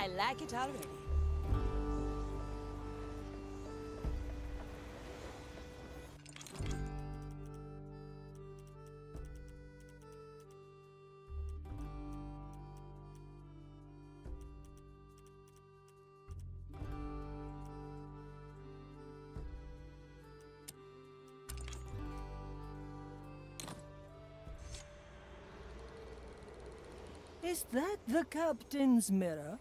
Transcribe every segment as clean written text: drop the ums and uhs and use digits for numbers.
I like it already. Is that the captain's mirror?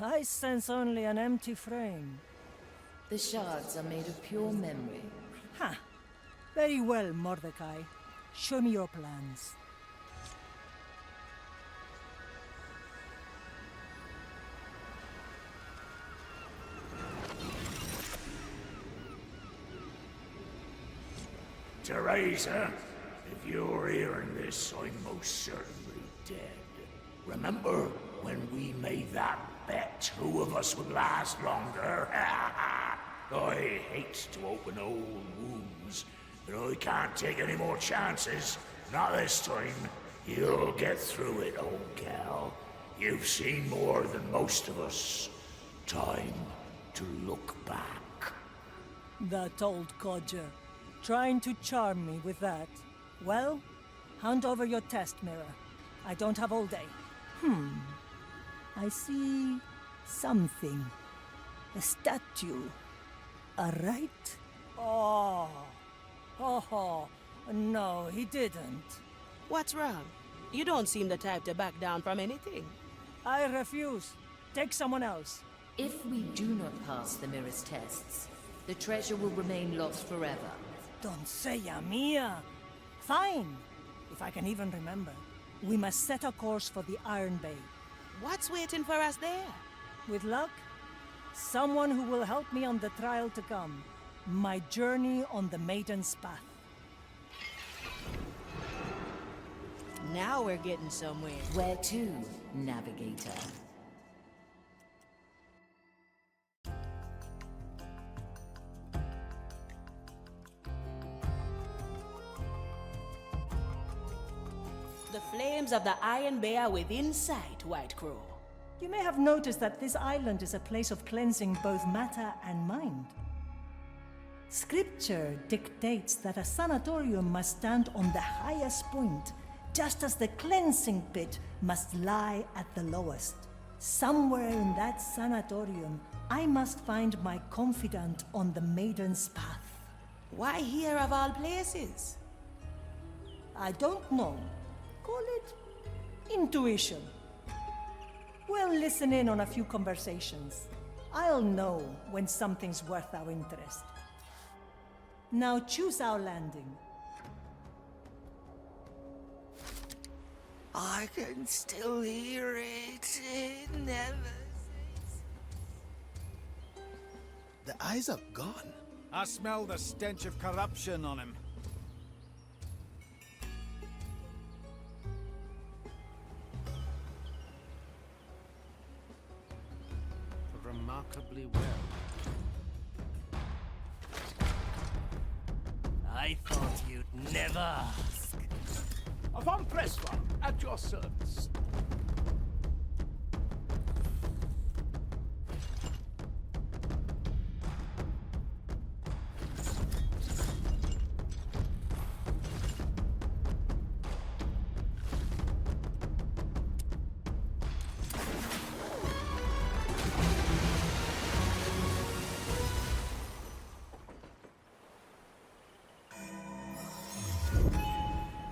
I sense only an empty frame. The shards are made of pure memory. Ha! Very well, Mordecai. Show me your plans. Teresa, if you're hearing this, I'm most certainly dead. Remember when we made that bet who of us would last longer? I hate to open old wounds, but I can't take any more chances. Not this time. You'll get through it, old gal. You've seen more than most of us. Time to look back. That old codger. Trying to charm me with that. Well, hand over your test mirror. I don't have all day. I see something. A statue. A right? Oh. No, he didn't. What's wrong? You don't seem the type to back down from anything. I refuse. Take someone else. If we do not pass the mirror's tests, the treasure will remain lost forever. Don't say Mia. Fine. If I can even remember. We must set a course for the Iron Bay. What's waiting for us there? With luck, someone who will help me on the trial to come. My journey on the Maiden's Path. Now we're getting somewhere. Where to, navigator? The flames of the Iron Bay are within sight, White Crow. You may have noticed that this island is a place of cleansing both matter and mind. Scripture dictates that a sanatorium must stand on the highest point, just as the cleansing pit must lie at the lowest. Somewhere in that sanatorium, I must find my confidant on the Maiden's Path. Why here of all places? I don't know. Call it intuition. We'll listen in on a few conversations. I'll know when something's worth our interest. Now choose our landing. I can still hear it. It never ceases. The eyes are gone. I smell the stench of corruption on him. Remarkably well. I thought you'd never ask. Von Pressler, at your service.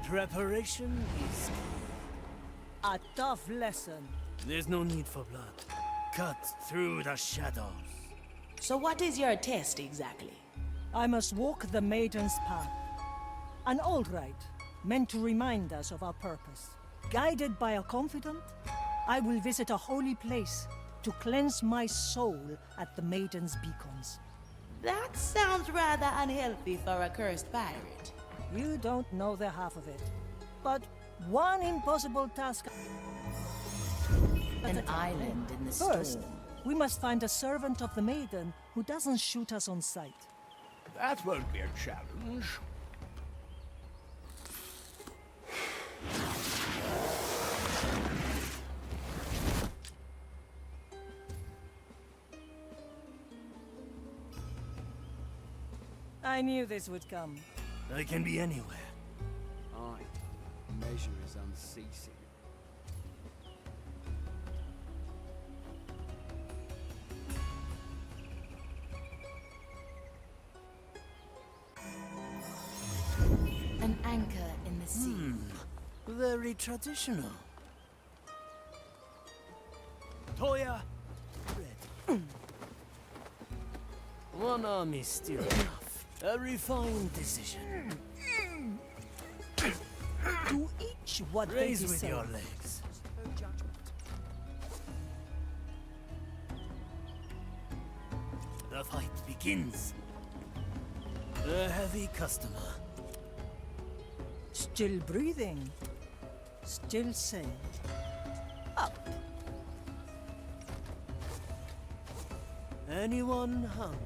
Preparation is key. A tough lesson. There's no need for blood. Cut through the shadows. So what is your test exactly? I must walk the Maiden's Path. An old rite, meant to remind us of our purpose. Guided by a confidant, I will visit a holy place to cleanse my soul at the Maiden's beacons. That sounds rather unhealthy for a cursed pirate. You don't know the half of it. But one impossible task at An a time. island in the First, storm. we must find a servant of the Maiden who doesn't shoot us on sight. That won't be a challenge. I knew this would come. I can be anywhere. Aye. Measure is unceasing. An anchor in the sea. Very traditional. Toya, ready. One arm is still enough. A refined decision. To each what they Raise with deserve. your legs. The fight begins. A heavy customer. Still breathing. Still sane. Up. Anyone hungry?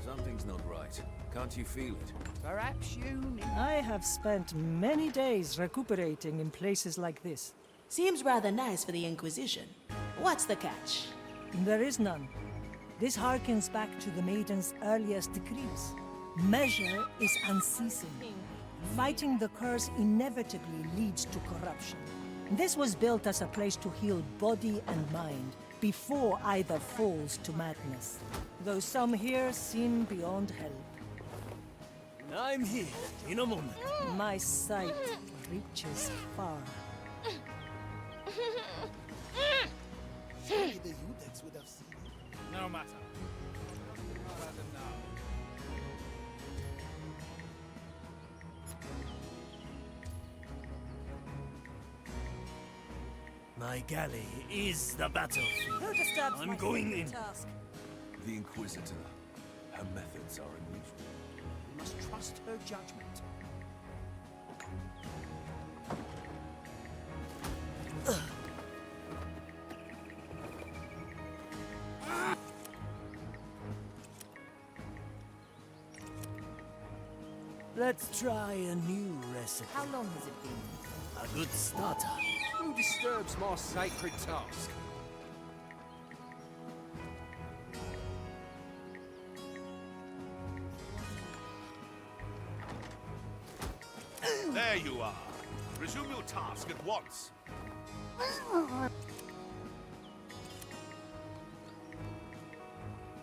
Something's not right. Can't you feel it? Perhaps you need... I have spent many days recuperating in places like this. Seems rather nice for the Inquisition. What's the catch? There is none. This harkens back to the Maiden's earliest decrees. Measure is unceasing. Fighting the curse inevitably leads to corruption. This was built as a place to heal body and mind before either falls to madness. Though some here sin beyond help. I'm here in a moment. My sight reaches far. Surely the Udex would have seen it. No matter. Not at them now. My galley is the battlefield. Who disturbs I'm my going sacred in. task? The Inquisitor. Her methods are unusual. We must trust her judgment. Let's try a new recipe. How long has it been? A good starter. Who disturbs my sacred task? There you are. Resume your task at once.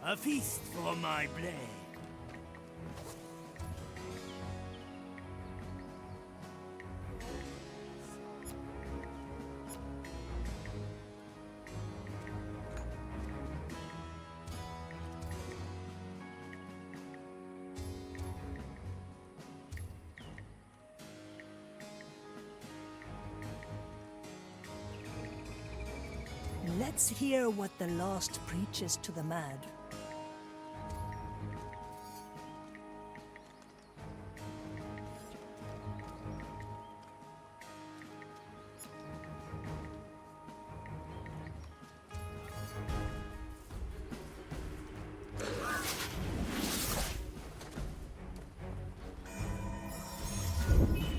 A feast for my blade. Let's hear what the Lost preaches to the mad.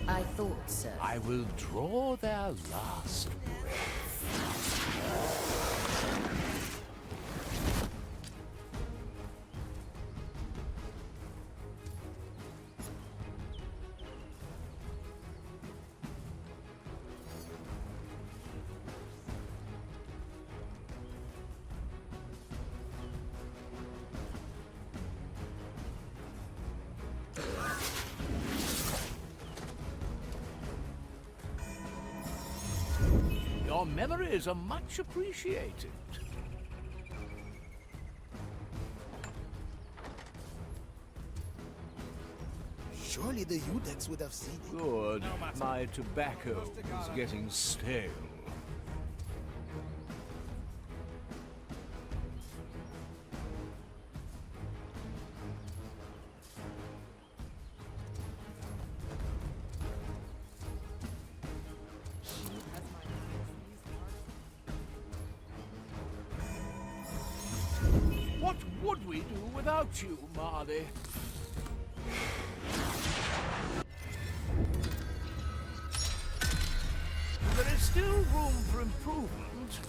I thought so. I will draw their last breath. Your memories are much appreciated. Surely the Udex would have seen it. Good. No matter. My tobacco is getting stale. What would we do without you, Marley? There is still room for improvement.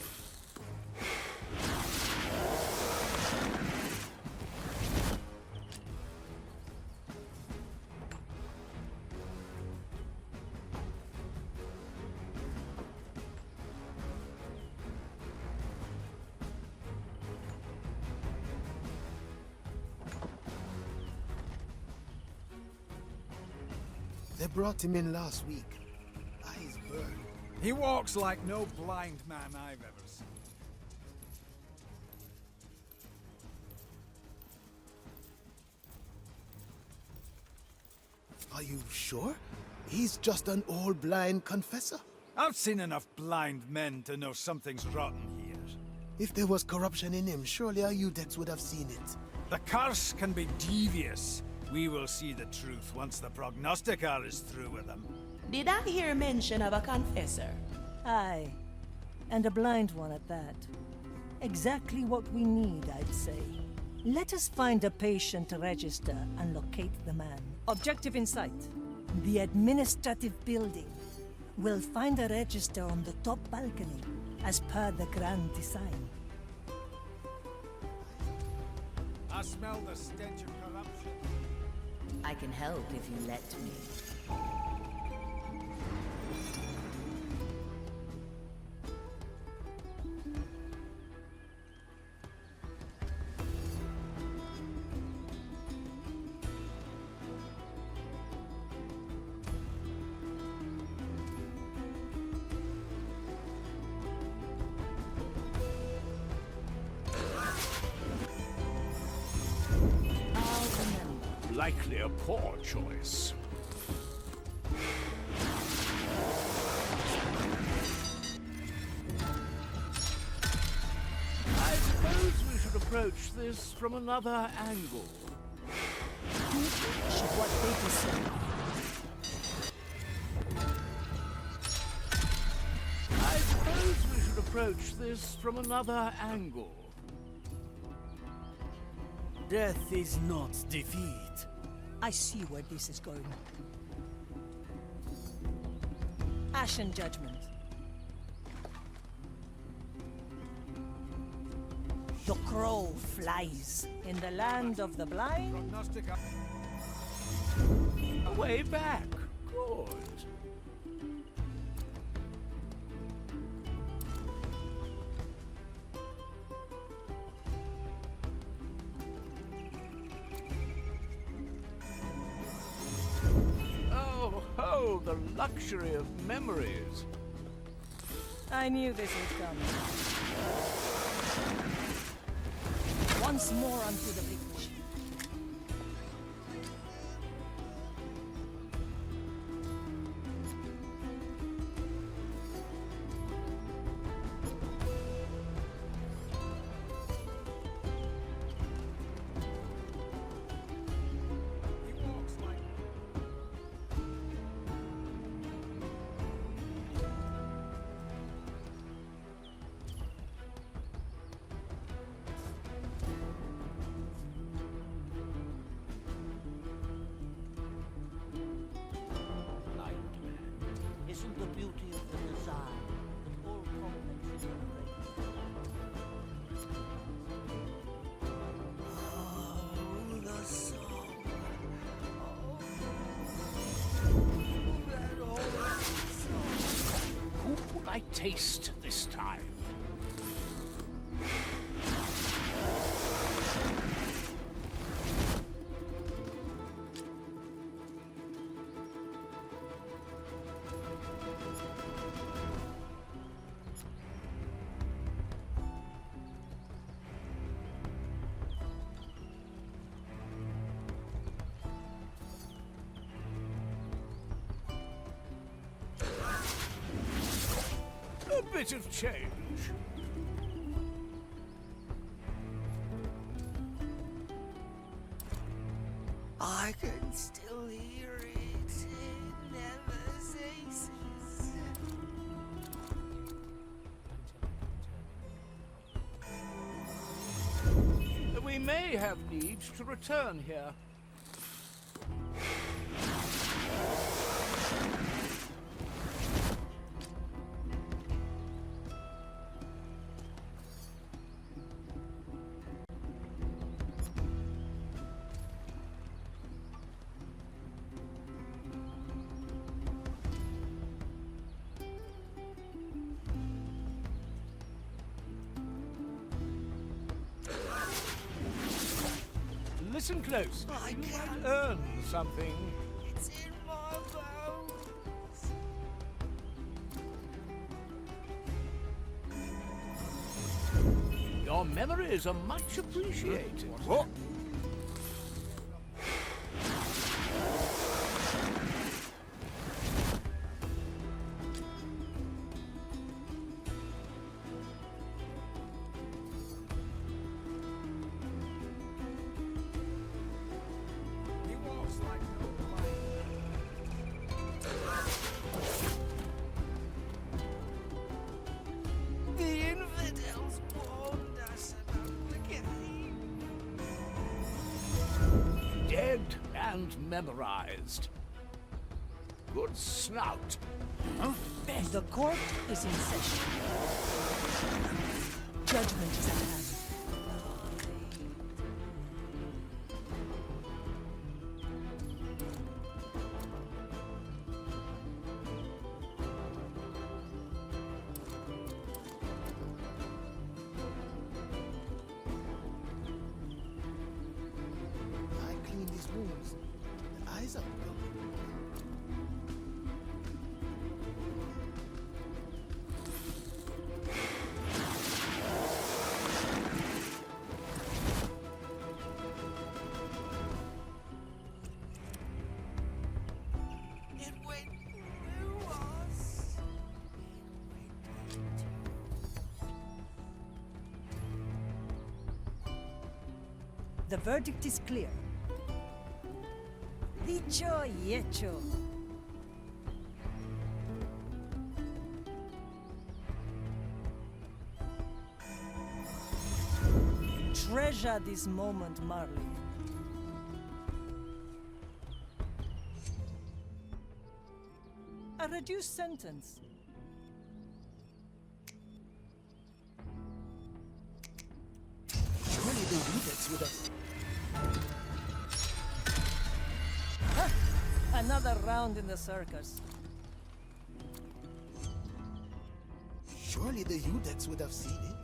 They brought him in last week. Eyes burned. He walks like no blind man I've ever seen. Are you sure? He's just an old blind confessor. I've seen enough blind men to know something's rotten here. If there was corruption in him, surely our Udex would have seen it. The curse can be devious. We will see the truth once the prognosticator is through with them. Did I hear mention of a confessor? Aye. And a blind one at that. Exactly what we need, I'd say. Let us find a patient register and locate the man. Objective in sight. The administrative building. We'll find a register on the top balcony, as per the grand design. I smell the stench of corruption. I can help if you let me. Likely a poor choice. I suppose we should approach this from another angle. What they decide. I suppose we should approach this from another angle. Death is not defeat. I see where this is going. Ashen Judgment. The crow flies in the land of the blind. Prognosticator. Way back. Good. Oh, the luxury of memories. I knew this was coming. Once more onto the beach. Isn't the beauty of the design that all complex Oh, the song. That old song. Who will I taste this time? A bit of change. I can still hear it. It never ceases. We may have need to return here. Listen close. I You can't. might earn something. It's in my blood. Your memories are much appreciated. What? The infidels warned us about the game. Dead and memorized. Good snout. Huh? The court is in session. Judgment is at hand. I clean these wounds. The eyes are broken. It went through us. The verdict is clear. Dicho y hecho. Treasure this moment, Marley. A reduced sentence. Surely the Rudets would have... Another round in the circus. Surely the Rudets would have seen it.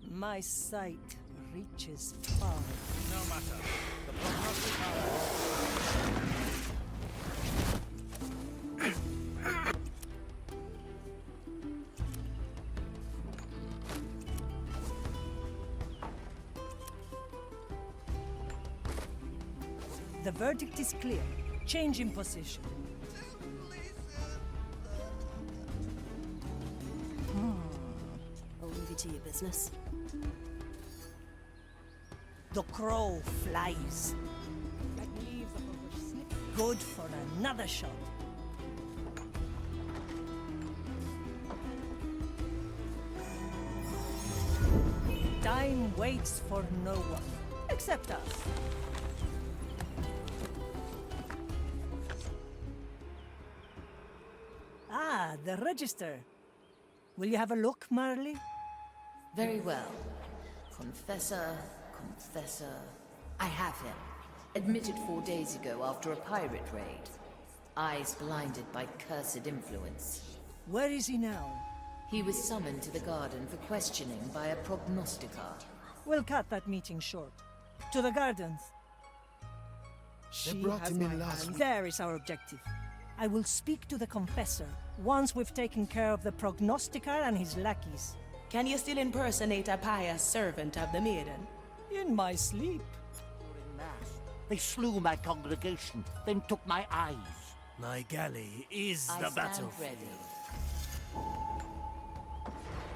My sight reaches far. No matter. The prognosticator. The verdict is clear. Change in position. I'll leave you to your business. The crow flies. Like leaves of a bush snip. Good for another shot. Time waits for no one, except us. Ah, the register. Will you have a look, Marley? Very well. Confessor, confessor. I have him. Admitted 4 days ago after a pirate raid. Eyes blinded by cursed influence. Where is he now? He was summoned to the garden for questioning by a prognosticator. We'll cut that meeting short. To the gardens. They brought him in last week. There is our objective. I will speak to the confessor once we've taken care of the prognosticator and his lackeys. Can you still impersonate a pious servant of the maiden? In my sleep. During Mass, they slew my congregation, then took my eyes. My galley is I the stand battlefield. ready.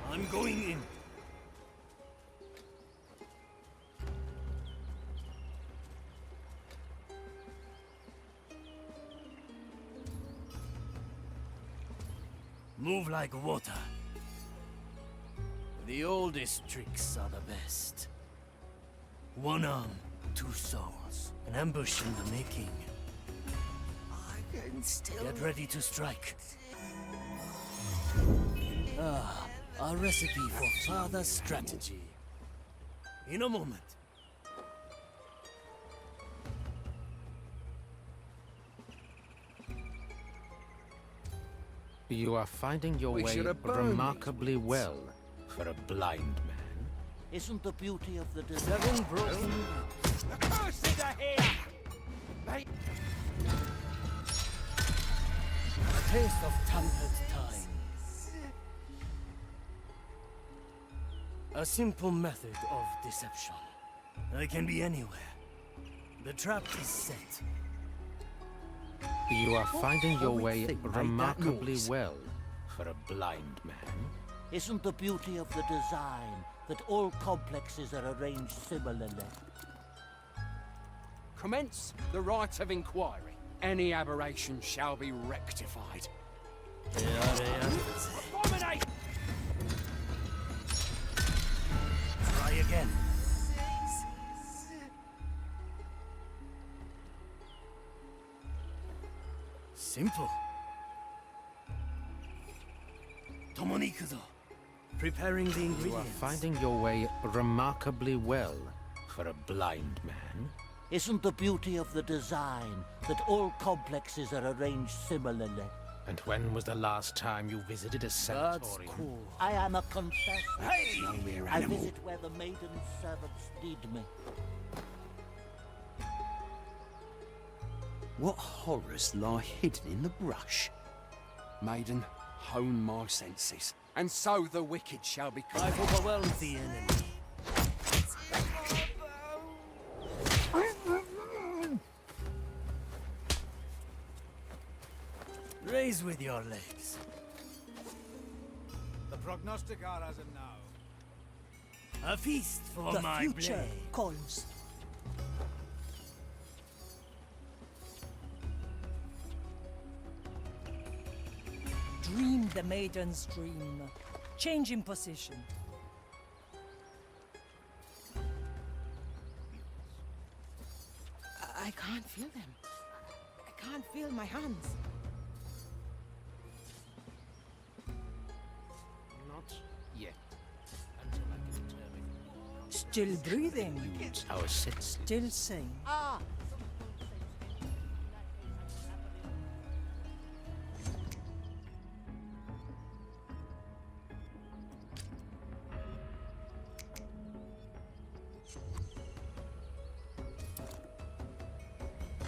I'm going in. Move like water. The oldest tricks are the best. One arm, two souls. An ambush in the making. I can still... Get ready to strike. Ah, a recipe for further strategy. In a moment. You are finding your way remarkably well for a blind man. Isn't the beauty of the Seven broken. The curses are here! Right. taste of tampered time. A simple method of deception. I can be anywhere. The trap is set. You are finding your way thing made that remarkably noise? well for a blind man. Isn't the beauty of the design that all complexes are arranged similarly? Commence the right of inquiry. Any aberration shall be rectified. Abominate! Try again. Simple. Tomonikudo. Preparing the ingredients. You are finding your way remarkably well for a blind man. Isn't the beauty of the design that all complexes are arranged similarly? And when was the last time you visited a sanatorium? Cool. I am a confessor. Hey! No mere I animal. visit where the maiden servants need me. What horrors lie hidden in the brush? Maiden, hone my senses, and so the wicked shall be cut. I've overwhelmed the enemy. Raise with your legs. The prognosticar has it now. A feast for The my future blade. calls. Dream the maiden's dream. Change in position. I can't feel them. I can't feel my hands. Not yet. Until I can determine Still breathing. our senses. Still sane. Ah!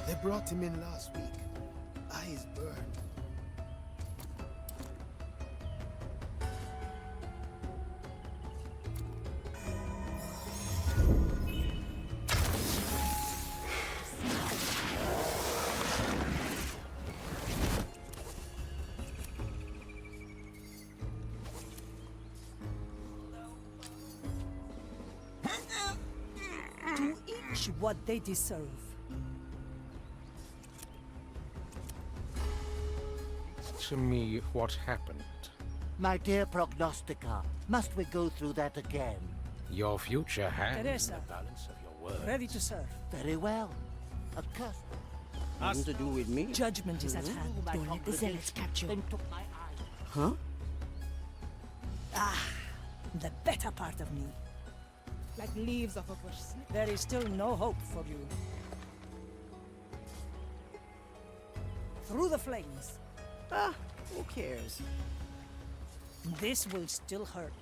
They brought him in last week. Eyes burned. To each what they deserve. To me, what happened? My dear prognostica, must we go through that again? Your future hangs in Teresa. the balance of your words. Ready to serve. Very well. A curse. Nothing to do with me? Judgment is at hand. Don't let the zealots capture. Then took my eye. Huh? Ah, the better part of me. Like leaves of a bush. There is still no hope for you. Through the flames. Ah, who cares? This will still hurt.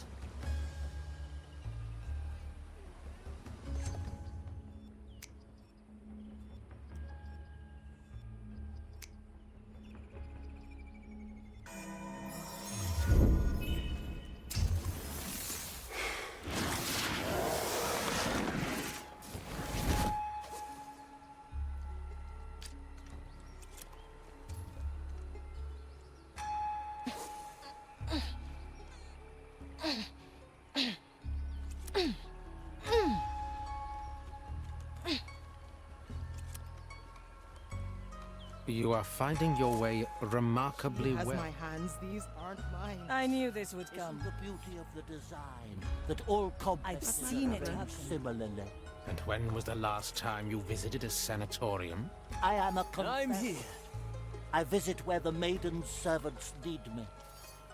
You are finding your way remarkably As well. my hands, these aren't mine. I knew this would come. Isn't the beauty of the design that all complexes I've seen are it arranged happen. similarly? And when was the last time you visited a sanatorium? I am a confessor. I'm here. I visit where the maiden's servants need me.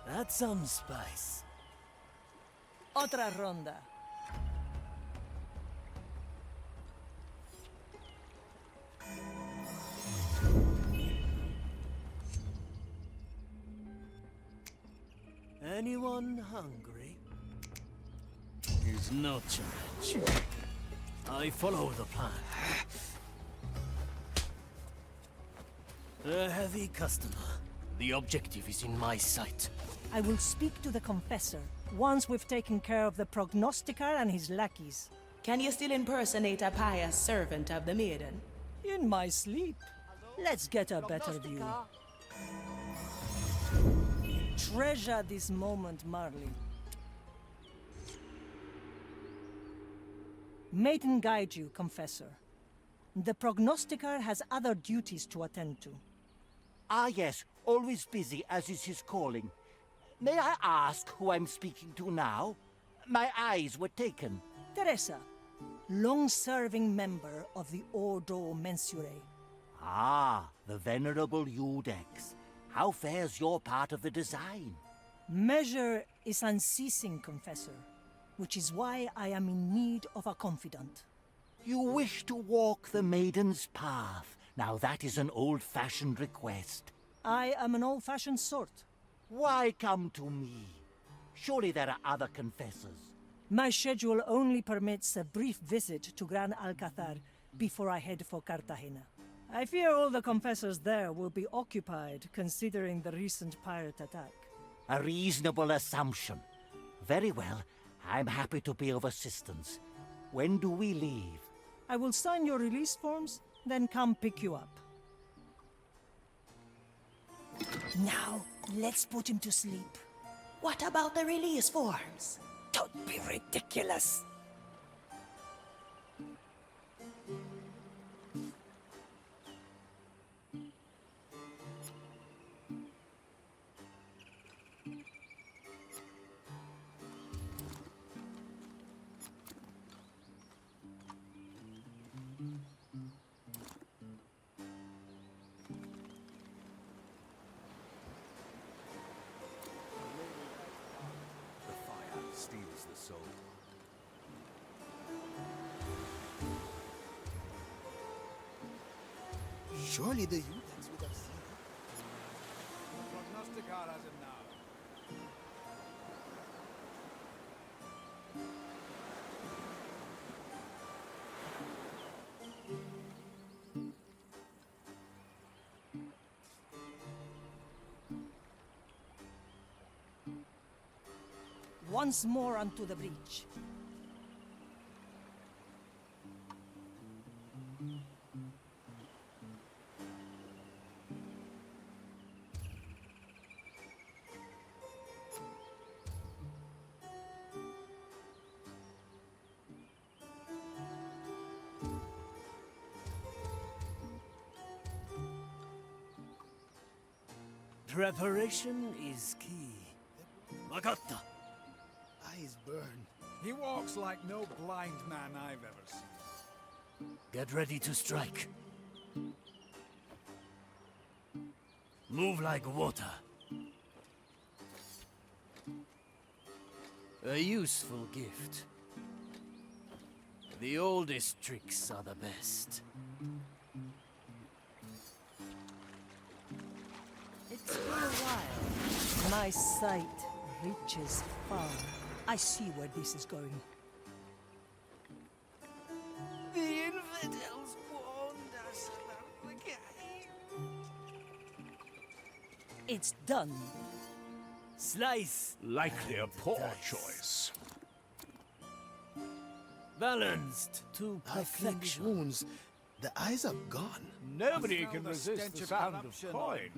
That's some spice. Otra ronda. Anyone hungry? Is no challenge. I follow the plan. A heavy customer. The objective is in my sight. I will speak to the Confessor once we've taken care of the Prognosticar and his lackeys. Can you still impersonate a pious servant of the maiden? In my sleep. Let's get a better view. Treasure this moment, Marley. Maiden guide you, Confessor. The Prognosticar has other duties to attend to. Ah, yes, always busy, as is his calling. May I ask who I'm speaking to now? My eyes were taken. Teresa, long-serving member of the Ordo Mensurae. Ah, the venerable Iudex. How fares your part of the design? Measure is unceasing, Confessor, which is why I am in need of a confidant. You wish to walk the Maiden's path. Now that is an old-fashioned request. I am an old-fashioned sort. Why come to me? Surely there are other confessors. My schedule only permits a brief visit to Gran Alcazar before I head for Cartagena. I fear all the confessors there will be occupied, considering the recent pirate attack. A reasonable assumption. Very well. I'm happy to be of assistance. When do we leave? I will sign your release forms, then come pick you up. Now, let's put him to sleep. What about the release forms? Don't be ridiculous. Steals the soul. Surely the Iudex would have seen it. Prognosticar has him now. Once more onto the breach. Preparation is key. Wakatta. Eyes burn. He walks like no blind man I've ever seen. Get ready to strike. Move like water. A useful gift. The oldest tricks are the best. It's been a while. My sight reaches far. I see where this is going. The infidels warned us about the game. It's done. Slice. Likely a poor choice. Balanced to I feel the perfection. wounds. The eyes are gone. Nobody can resist the sound of coin.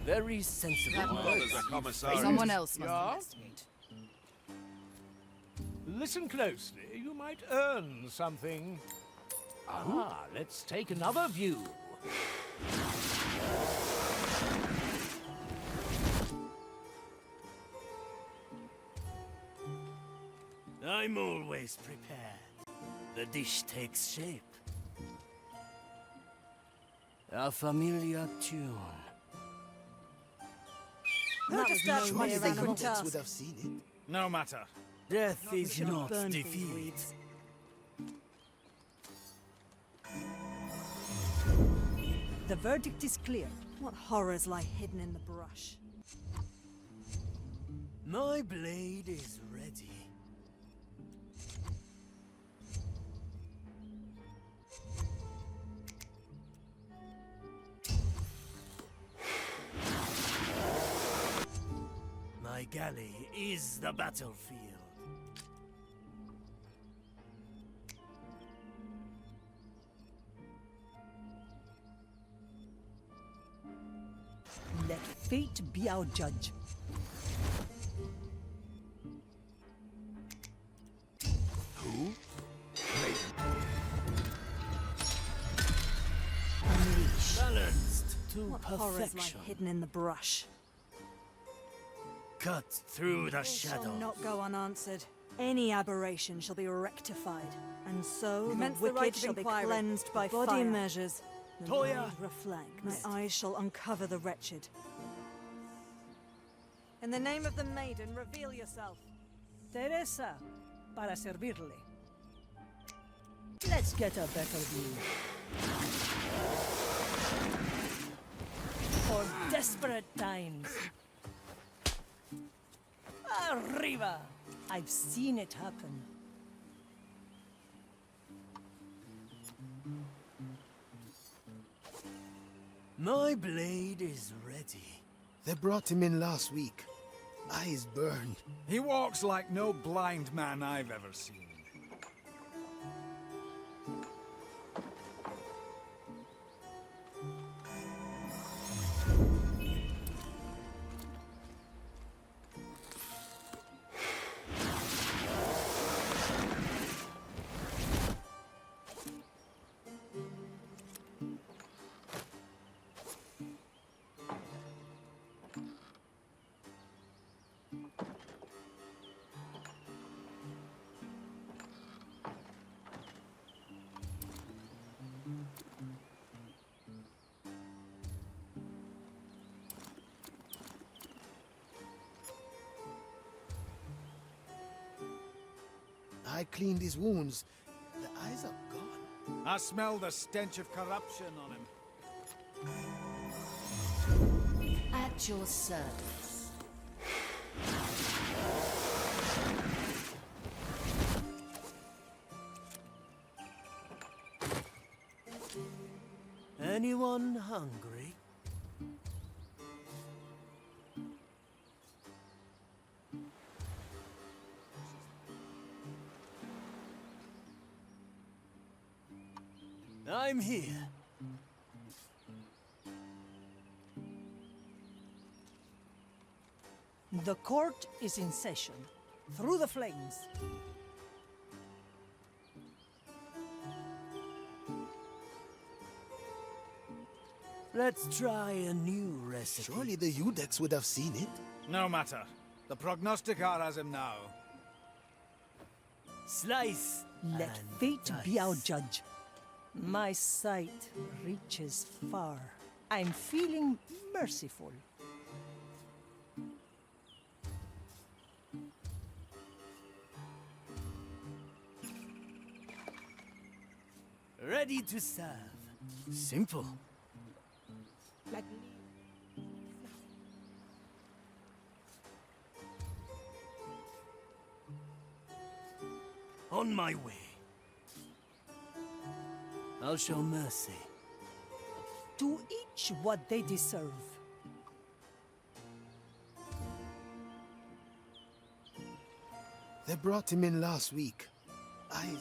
Very sensible. Someone else must investigate. Listen closely. You might earn something. Ah, let's take another view. I'm always prepared. The dish takes shape. A familiar tune. Surely the Iudex would have seen it. No matter. Death is not defeat. The verdict is clear. What horrors lie hidden in the brush? My blade is ready. galley is the battlefield. Let fate be our judge. Who? Unleash. Balanced to What horrors lie perfection. hidden in the brush? Cut through the It shall shadows. not go unanswered. Any aberration shall be rectified, and so Commence the the wicked rite of shall be inquiry. cleansed by Body fire. measures. The Toya. mind reflects. My eyes shall uncover the wretched. In the name of the maiden, reveal yourself. Teresa, para servirle. Let's get a better view. For desperate times. Arriba! I've seen it happen. My blade is ready. They brought him in last week. Eyes burned. He walks like no blind man I've ever seen. I cleaned his wounds. The eyes are gone. I smell the stench of corruption on him. At your service. Anyone hungry? I'm here. The court is in session. Through the flames. Let's try a new recipe. Surely the Udex would have seen it. No matter. The prognosticar has him now. Slice. Let and fate be our dice. judge. My sight reaches far. I'm feeling merciful. Ready to serve. Simple. On my way. I'll show mercy. To each what they deserve. They brought him in last week. I've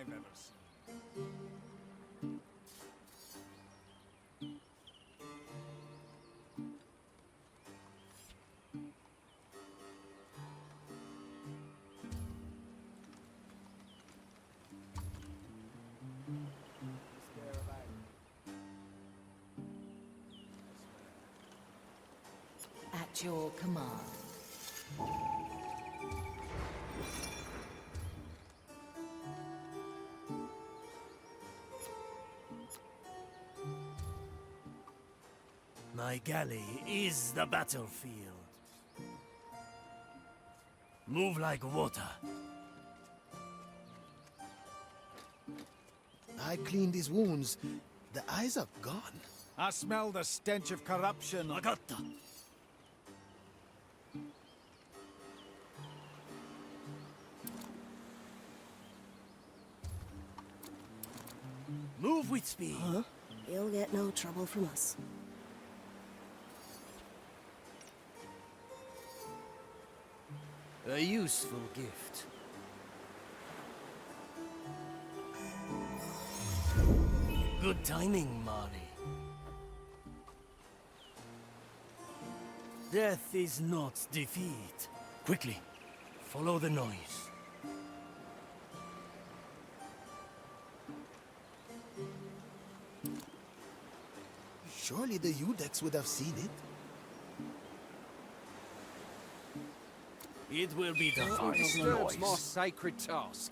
ever seen. At your command. My galley is the battlefield. Move like water. I cleaned his wounds. The eyes are gone. I smell the stench of corruption. Agata. Move with speed. Huh? You'll get no trouble from us. A useful gift. Good timing, Mari. Death is not defeat. Quickly, follow the noise. Surely the Udex would have seen it. It will be done. Who disturbs my sacred task?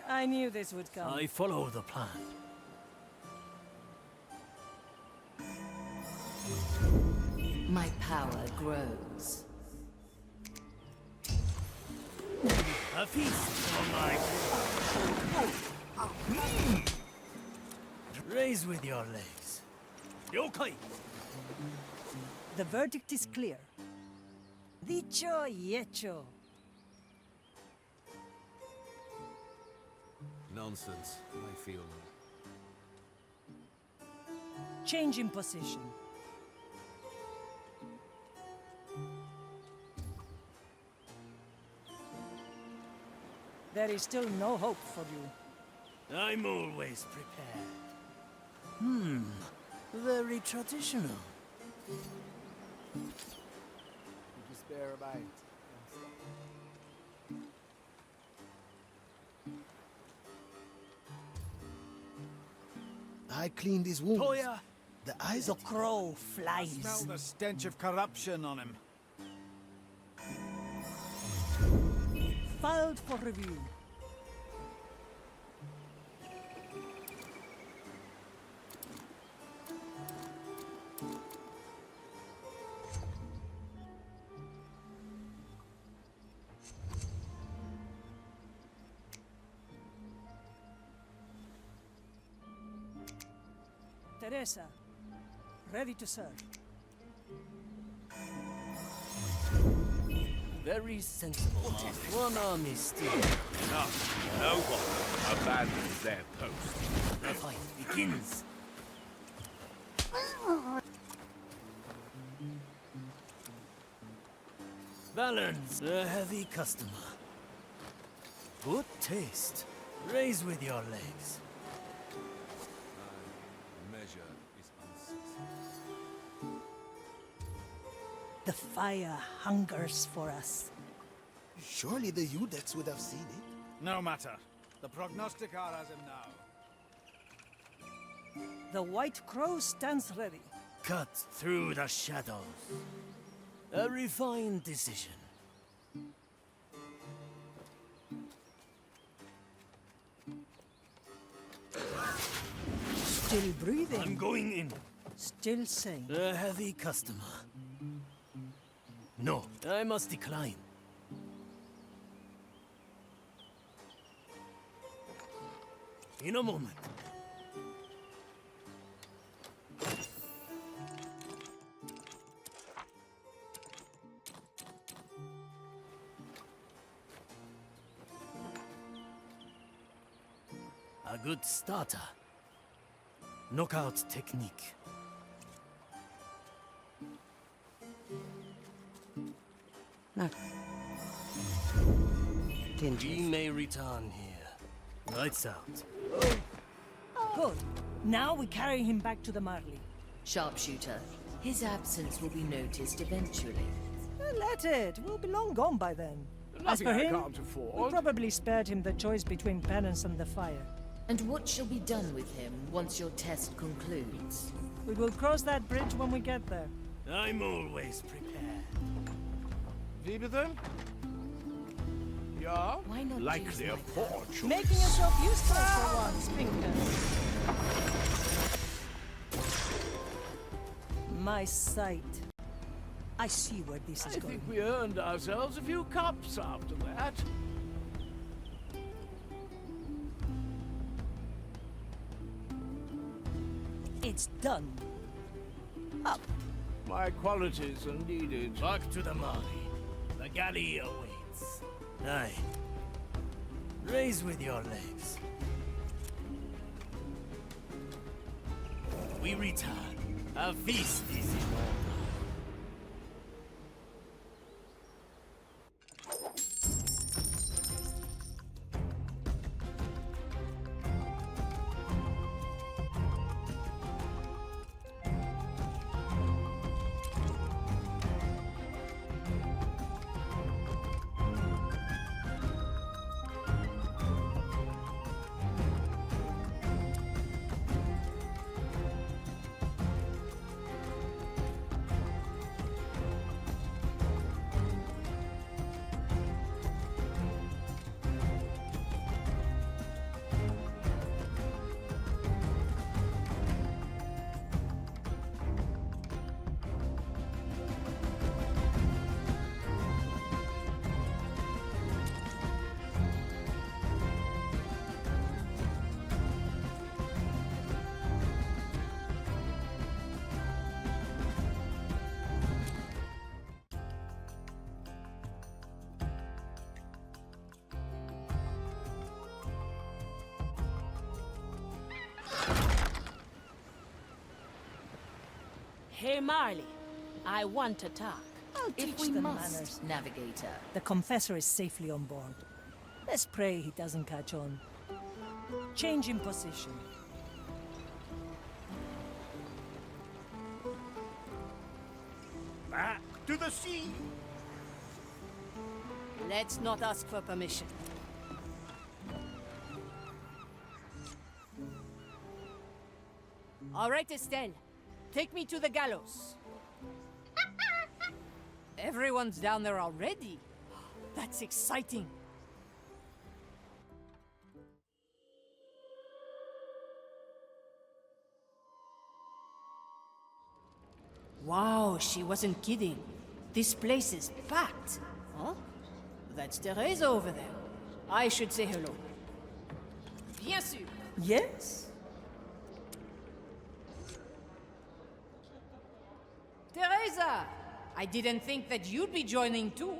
I knew this would come. I follow the plan. My power grows. A feast for my... Raise with your legs. Yokai! The verdict is clear. Dicho y hecho. Nonsense. I feel... Change in position. There is still no hope for you. I'm always prepared. Very traditional. I cleaned his wounds. Toya! The eyes The of crow I flies. smell the stench of corruption on him. Filed for review. Teresa, ready to serve. Very sensible. One arm is still. No one abandons their post. The fight begins. Balance. A heavy customer. Good taste. Raise with your legs. measure is unceasing. The fire hungers for us. Surely the Udex would have seen it. No matter. The prognosticar has him now. The White Crow stands ready. Cut through the shadows. A refined decision. Still breathing. I'm going in. Still sane. A heavy customer. No, I must decline. In a moment. A good starter. Knockout technique. No. We may return here. Lights out. Good. Now we carry him back to the Marley. Sharpshooter, his absence will be noticed eventually. Let it. We'll be long gone by then. As for him, we probably spared him the choice between penance and the fire. And what shall be done with him once your test concludes? We will cross that bridge when we get there. I'm always prepared. Wie bitte? Ja? Why not Likely a poor choice. Making yourself useful for once, Pinker. My sight. I see where this is I going. think we earned ourselves a few cups after that. it's done. Up. My qualities are needed. Back to the Mali. The galley awaits. Aye. Raise with your legs. We return. A feast is in order. Hey, Marley. I want to talk. I'll If teach we them must, manners. Navigator. The Confessor is safely on board. Let's pray he doesn't catch on. Change in position. Back to the sea! Let's not ask for permission. All right, Estelle. Take me to the gallows. Everyone's down there already. That's exciting. Wow, she wasn't kidding. This place is packed. Huh? That's Teresa over there. I should say hello. Bien sûr. Yes? Teresa! I didn't think that you'd be joining too.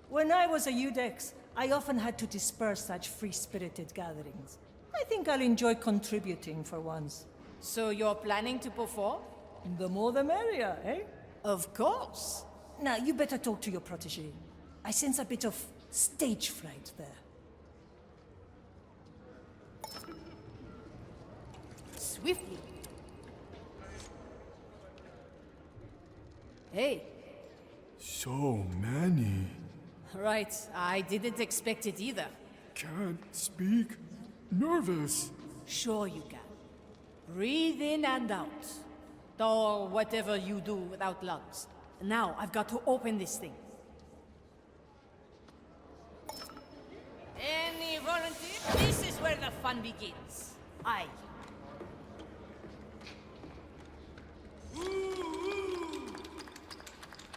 When I was a Udex, I often had to disperse such free-spirited gatherings. I think I'll enjoy contributing for once. So you're planning to perform? The more the merrier, eh? Of course. Now, you better talk to your protégé. I sense a bit of stage fright there. Swiftly. Hey. So many. Right, I didn't expect it either. Can't speak. Nervous. Sure you can. Breathe in and out. Or whatever you do without lungs. Now, I've got to open this thing. Any volunteer? This is where the fun begins. Aye.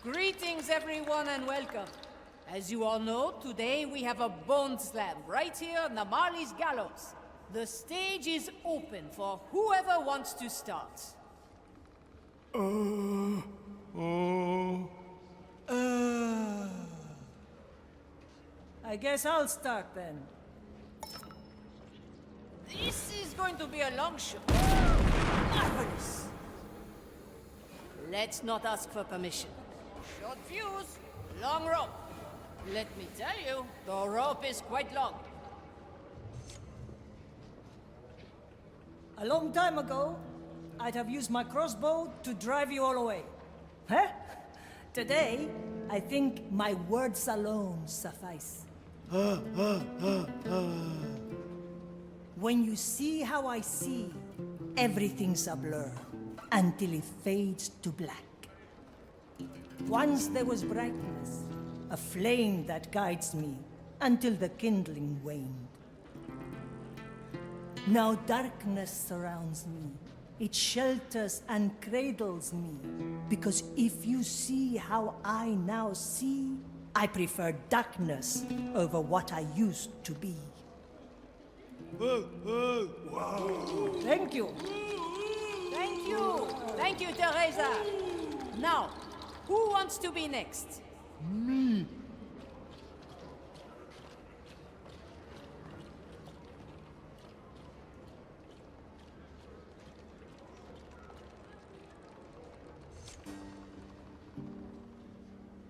Greetings, everyone, and welcome. As you all know, today we have a bone slam right here on the Marley's Gallows. The stage is open for whoever wants to start. I guess I'll start then. This is going to be a long show. Marvelous. Let's not ask for permission. Short fuse, long rope. Let me tell you, the rope is quite long. A long time ago, I'd have used my crossbow to drive you all away. Huh? Today, I think my words alone suffice. When you see how I see, everything's a blur, until it fades to black. Once there was brightness, a flame that guides me, until the kindling waned. Now darkness surrounds me. It shelters and cradles me, because if you see how I now see, I prefer darkness over what I used to be. Wow. Thank you. Thank you! Thank you, Teresa! Now, who wants to be next? Me.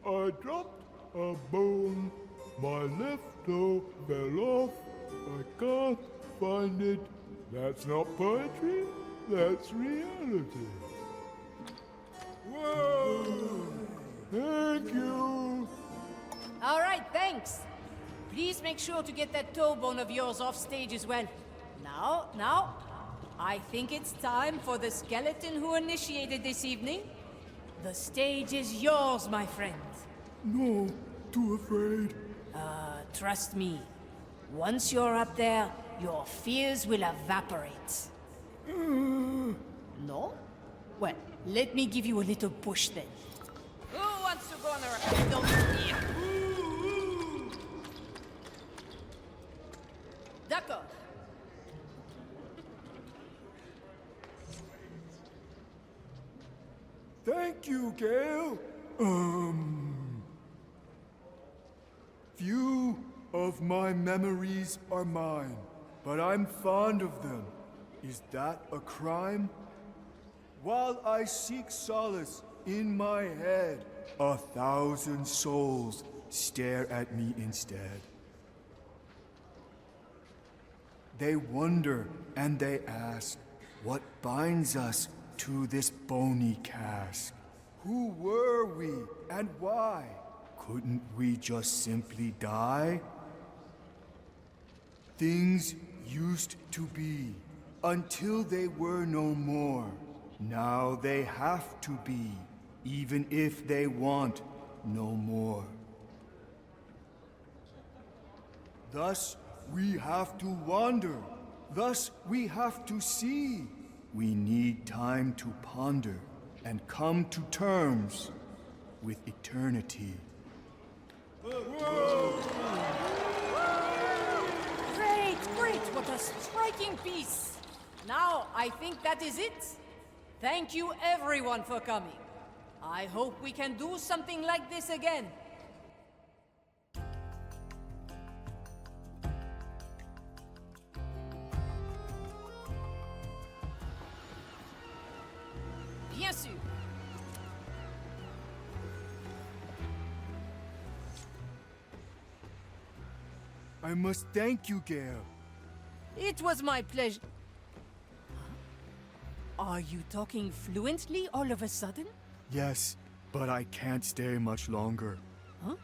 I dropped a bone. My left toe fell off. I can't find it. That's not poetry, that's reality. Whoa! Thank you! All right, thanks. Please make sure to get that toe bone of yours off stage as well. Now, I think it's time for the skeleton who initiated this evening. The stage is yours, my friend. No, too afraid. Trust me. Once you're up there, your fears will evaporate. No? Well, let me give you a little push then. Who wants to go on a ride? Don't here. D'accord. Thank you, Gale. Few of my memories are mine, but I'm fond of them. Is that a crime? While I seek solace in my head, 1,000 souls stare at me instead. They wonder and they ask, what binds us to this bony cask? Who were we and why? Couldn't we just simply die? Things used to be until they were no more. Now they have to be, even if they want no more. Thus we have to wander. Thus we have to see. We need time to ponder and come to terms with eternity. Great! What a striking piece! Now, I think that is it. Thank you everyone for coming. I hope we can do something like this again. Bien sûr. I must thank you, Gale. It was my pleasure. Are you talking fluently all of a sudden? Yes, but I can't stay much longer. Huh?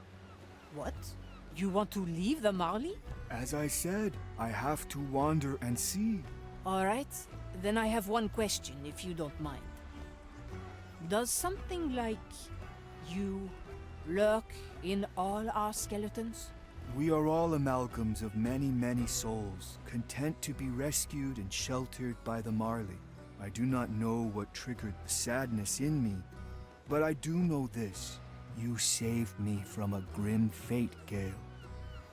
What? You want to leave the Marley? As I said, I have to wander and see. All right. Then I have one question, if you don't mind. Does something like you lurk in all our skeletons? We are all amalgams of many, many souls, content to be rescued and sheltered by the Marley. I do not know what triggered the sadness in me, but I do know this. You saved me from a grim fate, Gale.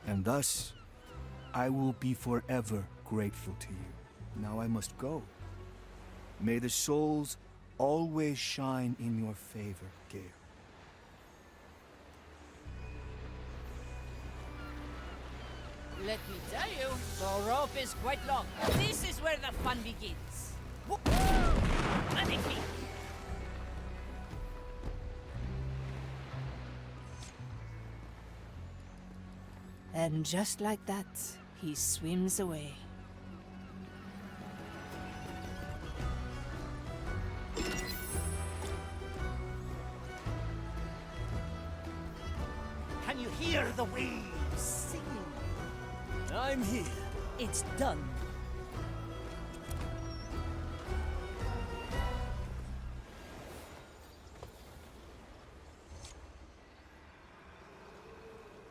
And thus, I will be forever grateful to you. Now I must go. May the souls always shine in your favor, Gale. Let me tell you, the rope is quite long. This is where the fun begins. Magnifique! And just like that, he swims away. Can you hear the waves singing? I'm here. It's done.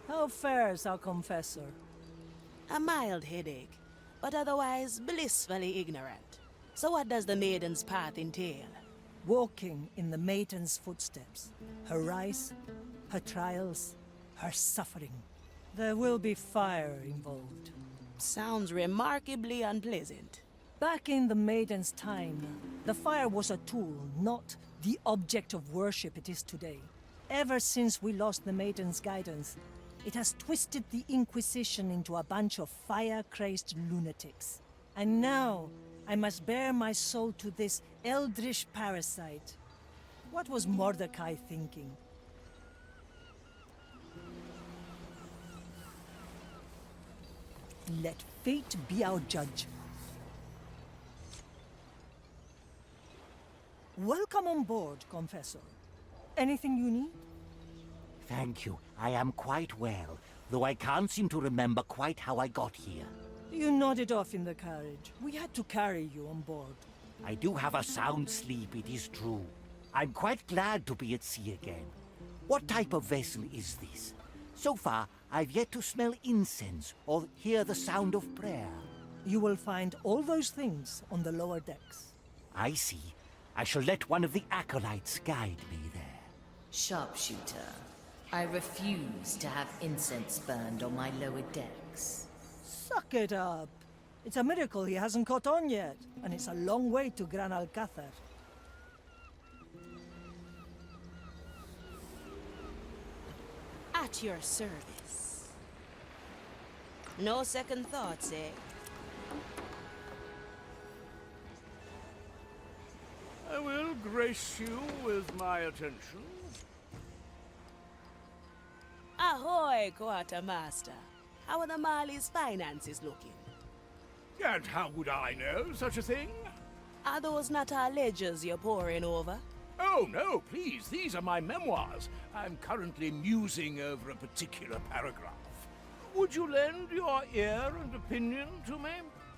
How fares our confessor? A mild headache, but otherwise blissfully ignorant. So what does the maiden's path entail? Walking in the maiden's footsteps. Her rise, her trials, her suffering. There will be fire involved. Sounds remarkably unpleasant. Back in the Maiden's time, the fire was a tool, not the object of worship it is today. Ever since we lost the Maiden's guidance, it has twisted the Inquisition into a bunch of fire-crazed lunatics. And now, I must bare my soul to this eldritch parasite. What was Mordecai thinking? Let fate be our judge. Welcome on board, Confessor. Anything you need? Thank you. I am quite well, though I can't seem to remember quite how I got here. You nodded off in the carriage. We had to carry you on board. I do have a sound sleep, it is true. I'm quite glad to be at sea again. What type of vessel is this? So far, I've yet to smell incense or hear the sound of prayer. You will find all those things on the lower decks. I see. I shall let one of the acolytes guide me there. Sharpshooter, I refuse to have incense burned on my lower decks. Suck it up. It's a miracle he hasn't caught on yet, and it's a long way to Gran Alcázar. At your service. No second thoughts, eh? I will grace you with my attention. Ahoy, Quartermaster. How are the Marley's finances looking? And how would I know such a thing? Are those not our ledgers you're poring over? Oh, no, please. These are my memoirs. I'm currently musing over a particular paragraph. Would you lend your ear and opinion to me?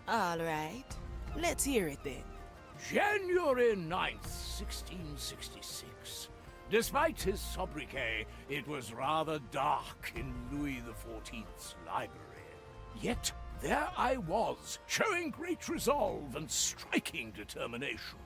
All right. Let's hear it then. January 9th, 1666. Despite his sobriquet, it was rather dark in Louis XIV's library. Yet, there I was, showing great resolve and striking determination.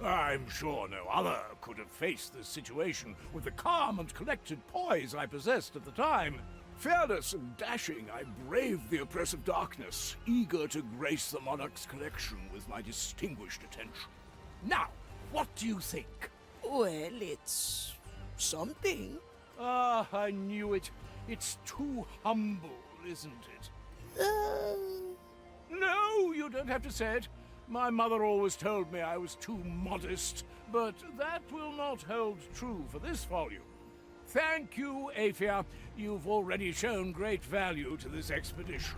I'm sure no other could have faced this situation with the calm and collected poise I possessed at the time. Fearless and dashing, I braved the oppressive darkness, eager to grace the monarch's collection with my distinguished attention. Now, what do you think? Well, it's something. Ah, I knew it. It's too humble, isn't it? No, you don't have to say it. My mother always told me I was too modest, but that will not hold true for this volume. Thank you, Aphia. You've already shown great value to this expedition.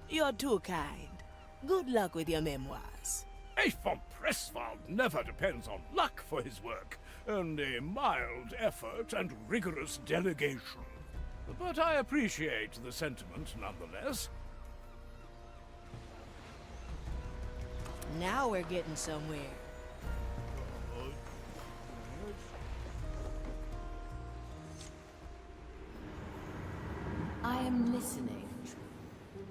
You're too kind. Good luck with your memoirs. A von Presswald never depends on luck for his work, and a mild effort and rigorous delegation. But I appreciate the sentiment nonetheless. Now we're getting somewhere. I am listening.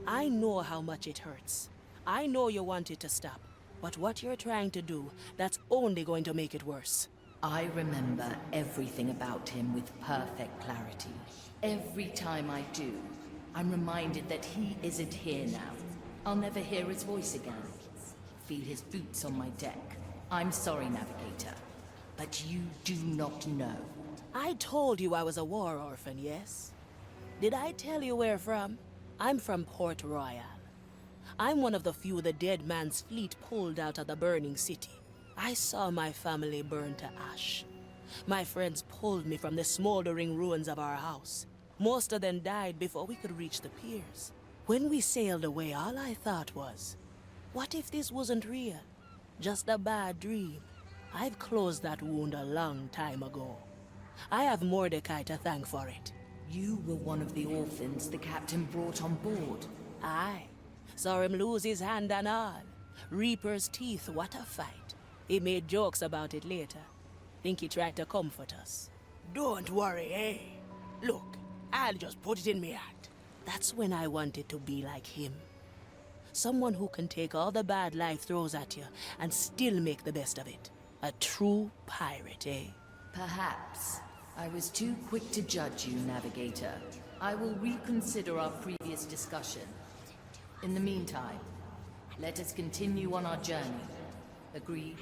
I know how much it hurts. I know you want it to stop. But what you're trying to do, that's only going to make it worse. I remember everything about him with perfect clarity. Every time I do, I'm reminded that he isn't here now. I'll never hear his voice again. Feel his boots on my deck. I'm sorry, Navigator, but you do not know. I told you I was a war orphan, yes? Did I tell you where from? I'm from Port Royal. I'm one of the few the dead man's fleet pulled out of the burning city. I saw my family burn to ash. My friends pulled me from the smoldering ruins of our house. Most of them died before we could reach the piers. When we sailed away, all I thought was, what if this wasn't real? Just a bad dream. I've closed that wound a long time ago. I have Mordecai to thank for it. You were one of the orphans the captain brought on board. Aye. Saw him lose his hand and all. Reaper's teeth, what a fight. He made jokes about it later. Think he tried to comfort us. Don't worry, eh? Look, I'll just put it in me heart. That's when I wanted to be like him. Someone who can take all the bad life throws at you and still make the best of it. A true pirate, eh? Perhaps. I was too quick to judge you, Navigator. I will reconsider our previous discussion. In the meantime, Let us continue on our journey. Agreed?